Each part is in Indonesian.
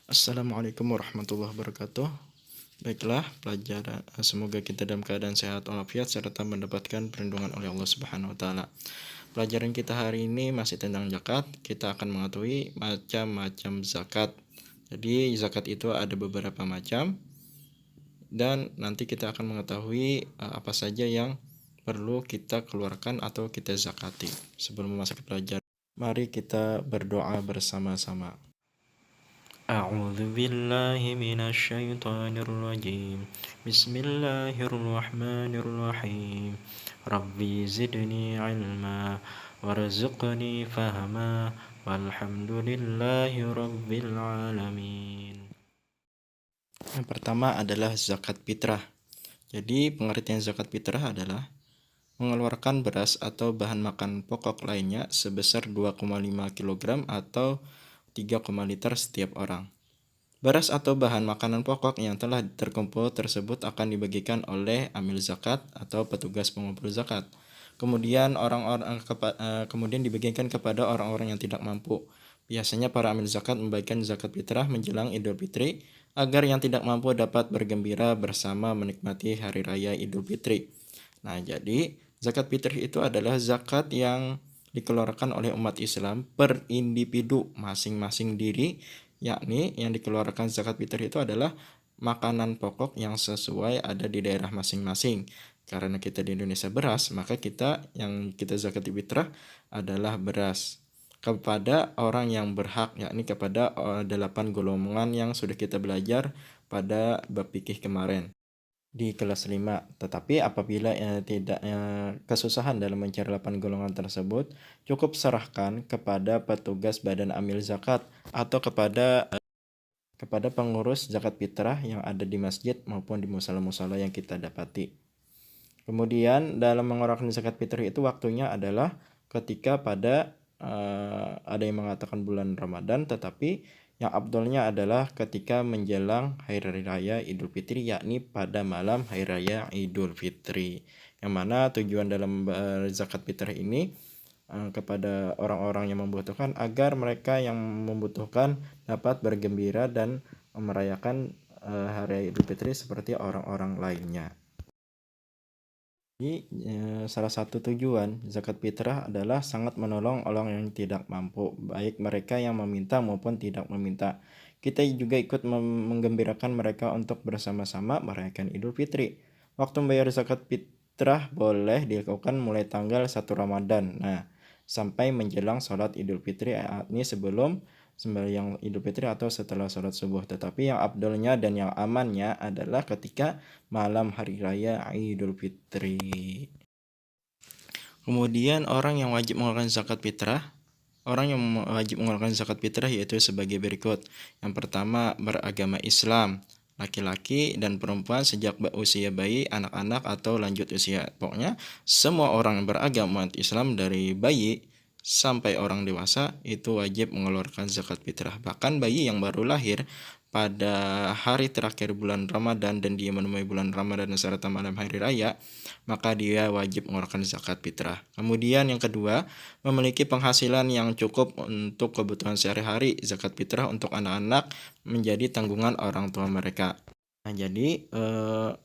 Assalamualaikum warahmatullahi wabarakatuh. Baiklah, pelajaran semoga kita dalam keadaan sehat walafiat serta mendapatkan perlindungan oleh Allah Subhanahu wa taala. Pelajaran kita hari ini masih tentang zakat. Kita akan mengetahui macam-macam zakat. Jadi, zakat itu ada beberapa macam dan nanti kita akan mengetahui apa saja yang perlu kita keluarkan atau kita zakati. Sebelum masuk ke pelajaran, mari kita berdoa bersama-sama. أعوذ بالله من الشيطان الرجيم بسم الله الرحمن الرحيم ربي زدني علما وارزقني فهما والحمد لله رب العالمين. Yang pertama adalah zakat fitrah. Jadi pengertian zakat fitrah adalah mengeluarkan beras atau bahan makan pokok lainnya sebesar 2,5 kg atau 3, liter setiap orang. Beras atau bahan makanan pokok yang telah terkumpul tersebut akan dibagikan oleh amil zakat atau petugas pengumpul zakat. Kemudian kemudian dibagikan kepada orang-orang yang tidak mampu. Biasanya para amil zakat membagikan zakat fitrah menjelang Idul Fitri agar yang tidak mampu dapat bergembira bersama menikmati hari raya Idul Fitri. Nah, jadi zakat fitrah itu adalah zakat yang dikeluarkan oleh umat Islam per individu masing-masing diri, yakni yang dikeluarkan zakat fitrah itu adalah makanan pokok yang sesuai ada di daerah masing-masing. Karena kita di Indonesia beras, maka yang kita zakat fitrah adalah beras kepada orang yang berhak, yakni kepada 8 golongan yang sudah kita belajar pada bab fikih kemarin di kelas 5. Tetapi apabila tidak kesusahan dalam mencari 8 golongan tersebut, cukup serahkan kepada petugas badan amil zakat atau kepada pengurus zakat fitrah yang ada di masjid maupun di musala-musala yang kita dapati. Kemudian dalam mengeluarkan zakat fitrah itu waktunya adalah ketika pada ada yang mengatakan bulan Ramadan, tetapi yang abdolnya adalah ketika menjelang hari raya Idul Fitri, yakni pada malam hari raya Idul Fitri. Yang mana tujuan dalam zakat fitrah ini kepada orang-orang yang membutuhkan agar mereka yang membutuhkan dapat bergembira dan merayakan hari Idul Fitri seperti orang-orang lainnya. Jadi salah satu tujuan zakat fitrah adalah sangat menolong orang yang tidak mampu, baik mereka yang meminta maupun tidak meminta. Kita juga ikut menggembirakan mereka untuk bersama-sama merayakan Idul Fitri. Waktu membayar zakat fitrah boleh dilakukan mulai tanggal 1 Ramadan. Nah, sampai menjelang sholat Idul Fitri, ini sebelum sembahyang Idul Fitri atau setelah sholat subuh. Tetapi yang abdolnya dan yang amannya adalah ketika malam hari raya Idul Fitri. Kemudian orang yang wajib mengeluarkan zakat fitrah yaitu sebagai berikut. Yang pertama, beragama Islam, laki-laki dan perempuan sejak usia bayi, anak-anak atau lanjut usia. Pokoknya semua orang yang beragama Islam dari bayi sampai orang dewasa itu wajib mengeluarkan zakat fitrah. Bahkan bayi yang baru lahir pada hari terakhir bulan Ramadan dan dia menemui bulan Ramadan serta malam hari raya, maka dia wajib mengeluarkan zakat fitrah. Kemudian yang kedua, memiliki penghasilan yang cukup untuk kebutuhan sehari-hari. Zakat fitrah untuk anak-anak menjadi tanggungan orang tua mereka. Nah, jadi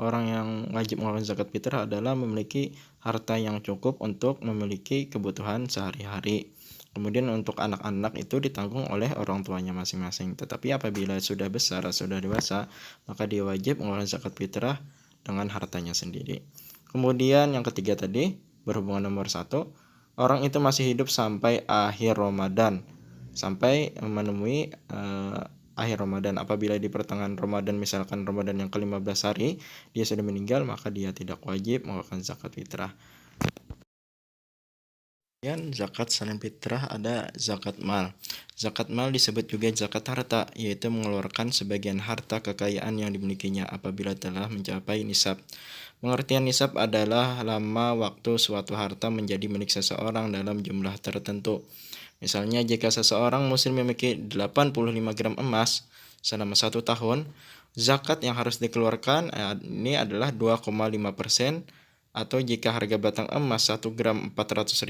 orang yang wajib mengeluarkan zakat fitrah adalah memiliki harta yang cukup untuk memiliki kebutuhan sehari-hari. Kemudian untuk anak-anak itu ditanggung oleh orang tuanya masing-masing. Tetapi apabila sudah besar, sudah dewasa, maka dia wajib mengeluarkan zakat fitrah dengan hartanya sendiri. Kemudian yang ketiga tadi, berhubungan nomor 1, orang itu masih hidup sampai akhir Ramadan, sampai menemui akhir Ramadan. Apabila di pertengahan Ramadan, misalkan Ramadan yang ke-15 hari, dia sudah meninggal, maka dia tidak wajib mengeluarkan zakat fitrah. Kemudian zakat selain fitrah ada zakat mal. Zakat mal disebut juga zakat harta, yaitu mengeluarkan sebagian harta kekayaan yang dimilikinya apabila telah mencapai nisab. Pengertian nisab adalah lama waktu suatu harta menjadi milik seseorang dalam jumlah tertentu. Misalnya jika seseorang muslim memiliki 85 gram emas selama 1 tahun, zakat yang harus dikeluarkan ini adalah 2,5% atau jika harga batang emas 1 gram 400.000,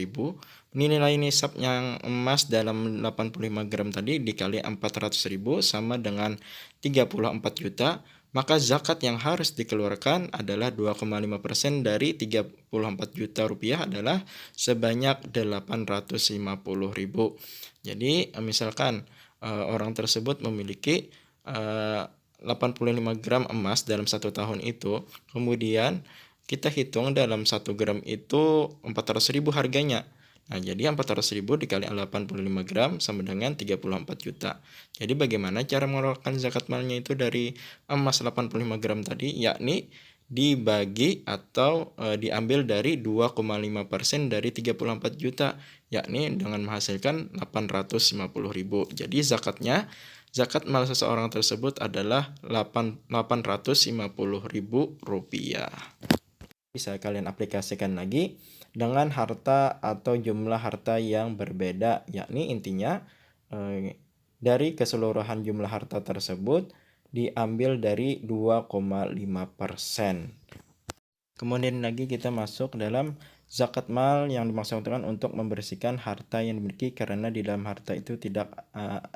nilai nisab yang emas dalam 85 gram tadi dikali 400.000 sama dengan 34 juta, maka zakat yang harus dikeluarkan adalah 2,5% dari 34 juta rupiah adalah sebanyak 850.000. Jadi misalkan orang tersebut memiliki 85 gram emas dalam 1 tahun itu, kemudian kita hitung dalam 1 gram itu 400.000 harganya. Nah, jadi 400.000 dikali 85 gram sama dengan 34 juta. Jadi bagaimana cara mengeluarkan zakat malnya itu dari emas 85 gram tadi, yakni dibagi atau diambil dari 2,5% dari 34 juta, yakni dengan menghasilkan 850.000. Jadi zakat mal seseorang tersebut adalah 850.000 rupiah. Bisa kalian aplikasikan lagi dengan harta atau jumlah harta yang berbeda, yakni intinya dari keseluruhan jumlah harta tersebut diambil dari 2,5%. Kemudian lagi kita masuk dalam zakat mal yang dimaksudkan untuk membersihkan harta yang dimiliki, karena di dalam harta itu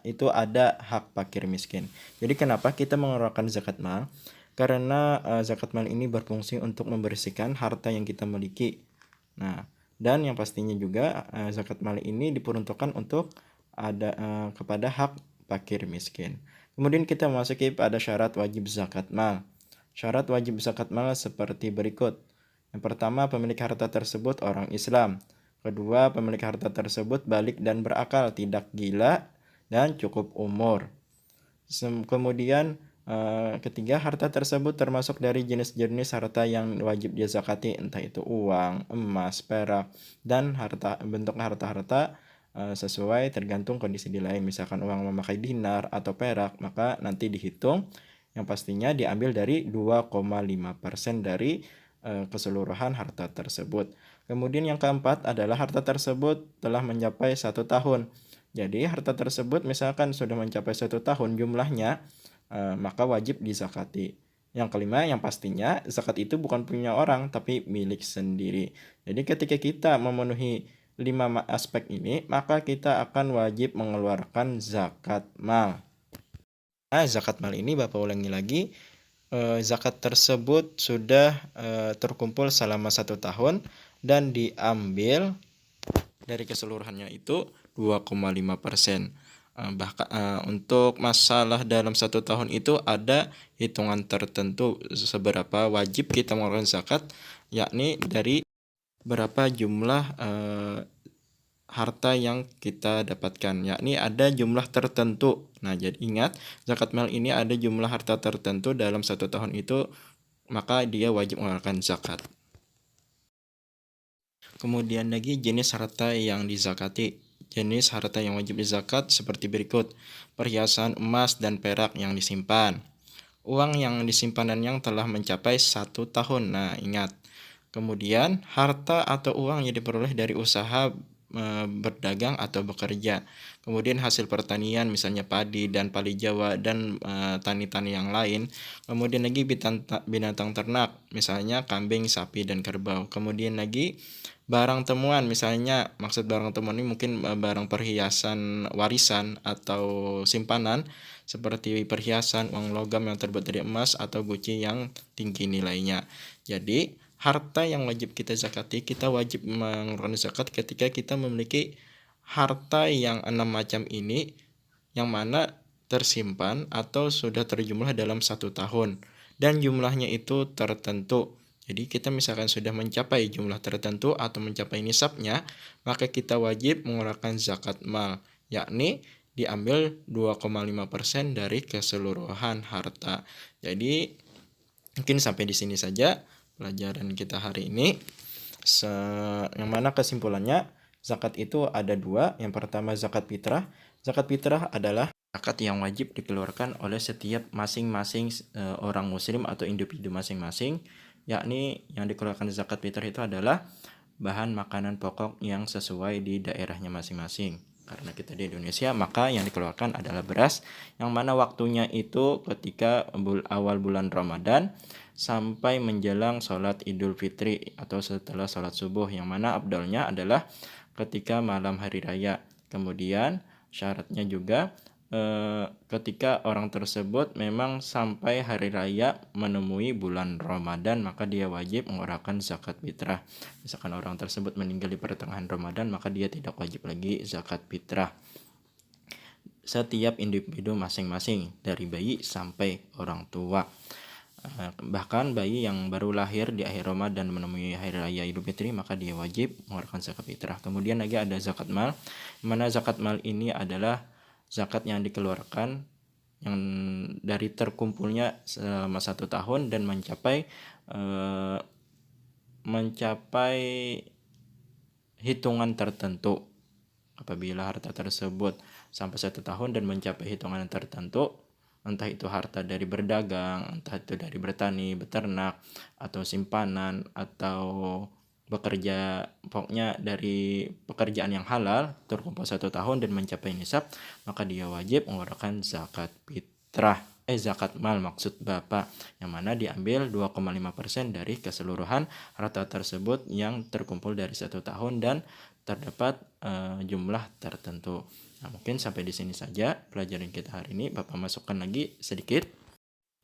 itu ada hak fakir miskin. Jadi kenapa kita mengeluarkan zakat mal? Karena zakat mal ini berfungsi untuk membersihkan harta yang kita miliki. Nah, dan yang pastinya juga zakat mal ini diperuntukkan untuk kepada hak fakir miskin. Kemudian kita memasuki pada syarat wajib zakat mal. Syarat wajib zakat mal seperti berikut. Yang pertama, pemilik harta tersebut orang Islam. Kedua, pemilik harta tersebut balik dan berakal, tidak gila, dan cukup umur. Kemudian ketiga, harta tersebut termasuk dari jenis-jenis harta yang wajib dizakati, entah itu uang, emas, perak, dan bentuk harta-harta sesuai tergantung kondisi di lain. Misalkan uang memakai dinar atau perak, maka nanti dihitung yang pastinya diambil dari 2,5% dari keseluruhan harta tersebut. Kemudian yang keempat adalah harta tersebut telah mencapai 1 tahun. Jadi harta tersebut misalkan sudah mencapai 1 tahun jumlahnya, maka wajib dizakati. Yang kelima, yang pastinya zakat itu bukan punya orang tapi milik sendiri. Jadi ketika kita memenuhi 5 aspek ini, maka kita akan wajib mengeluarkan zakat mal. Nah, zakat mal ini Bapak ulangi lagi, zakat tersebut sudah terkumpul selama 1 tahun dan diambil dari keseluruhannya itu 2,5%. Bahkan untuk masalah dalam 1 tahun itu ada hitungan tertentu seberapa wajib kita mengeluarkan zakat, yakni dari berapa jumlah harta yang kita dapatkan, yakni ada jumlah tertentu. Nah, jadi ingat, zakat mal ini ada jumlah harta tertentu dalam 1 tahun itu, maka dia wajib mengeluarkan zakat. Kemudian lagi jenis harta yang dizakati. Jenis harta yang wajib dizakat seperti berikut. Perhiasan emas dan perak yang disimpan. Uang yang disimpan dan yang telah mencapai 1 tahun. Nah, ingat. Kemudian harta atau uang yang diperoleh dari usaha berdagang atau bekerja. Kemudian hasil pertanian, misalnya padi dan pali Jawa dan tani-tani yang lain. Kemudian lagi binatang ternak, misalnya kambing, sapi, dan kerbau. Kemudian lagi barang temuan, misalnya maksud barang temuan ini mungkin barang perhiasan warisan atau simpanan seperti perhiasan, uang logam yang terbuat dari emas atau guci yang tinggi nilainya. Jadi harta yang wajib kita zakati, kita wajib mengeluarkan zakat ketika kita memiliki harta yang 6 macam ini, yang mana tersimpan atau sudah terjumlah dalam 1 tahun dan jumlahnya itu tertentu. Jadi kita misalkan sudah mencapai jumlah tertentu atau mencapai nisabnya, maka kita wajib mengeluarkan zakat mal, yakni diambil 2,5% dari keseluruhan harta. Jadi mungkin sampai di sini saja pelajaran kita hari ini. Yang mana kesimpulannya, zakat itu ada 2. Yang pertama zakat fitrah. Zakat fitrah adalah zakat yang wajib dikeluarkan oleh setiap masing-masing orang muslim atau individu masing-masing, yakni yang dikeluarkan zakat fitrah itu adalah bahan makanan pokok yang sesuai di daerahnya masing-masing. karena kita di Indonesia, maka yang dikeluarkan adalah beras, yang mana waktunya itu ketika awal bulan Ramadan sampai menjelang sholat Idul Fitri atau setelah sholat subuh, yang mana afdalnya adalah ketika malam hari raya. Kemudian syaratnya juga ketika orang tersebut memang sampai hari raya menemui bulan Ramadan, maka dia wajib mengeluarkan zakat fitrah. Misalkan orang tersebut meninggal di pertengahan Ramadan, maka dia tidak wajib lagi zakat fitrah. Setiap individu masing-masing, dari bayi sampai orang tua. Bahkan bayi yang baru lahir di akhir Ramadan menemui hari raya Idul Fitri, maka dia wajib mengeluarkan zakat fitrah. Kemudian lagi ada zakat mal, mana zakat mal ini adalah zakat yang dikeluarkan yang dari terkumpulnya selama 1 tahun dan mencapai hitungan tertentu. Apabila harta tersebut sampai 1 tahun dan mencapai hitungan tertentu, entah itu harta dari berdagang, entah itu dari bertani, beternak, atau simpanan, atau bekerja, pokoknya dari pekerjaan yang halal, terkumpul 1 tahun dan mencapai nisab, maka dia wajib mengeluarkan zakat fitrah, zakat mal maksud Bapak, yang mana diambil 2,5% dari keseluruhan harta tersebut yang terkumpul dari 1 tahun dan terdapat jumlah tertentu. Nah, mungkin sampai di sini saja pelajaran kita hari ini. Bapak masukkan lagi sedikit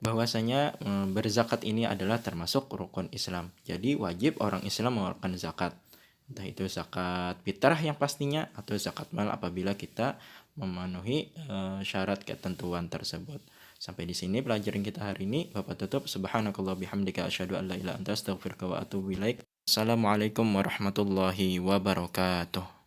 bahwasanya berzakat ini adalah termasuk rukun Islam. Jadi wajib orang Islam mengeluarkan zakat. Entah itu zakat fitrah yang pastinya atau zakat mal apabila kita memenuhi syarat ketentuan tersebut. Sampai di sini pelajaran kita hari ini. Bapak tutup. Subhanakallah bihamdika asyhadu an la ilaha illa anta astaghfiruka wa atubu ilaik. Assalamualaikum warahmatullahi wabarakatuh.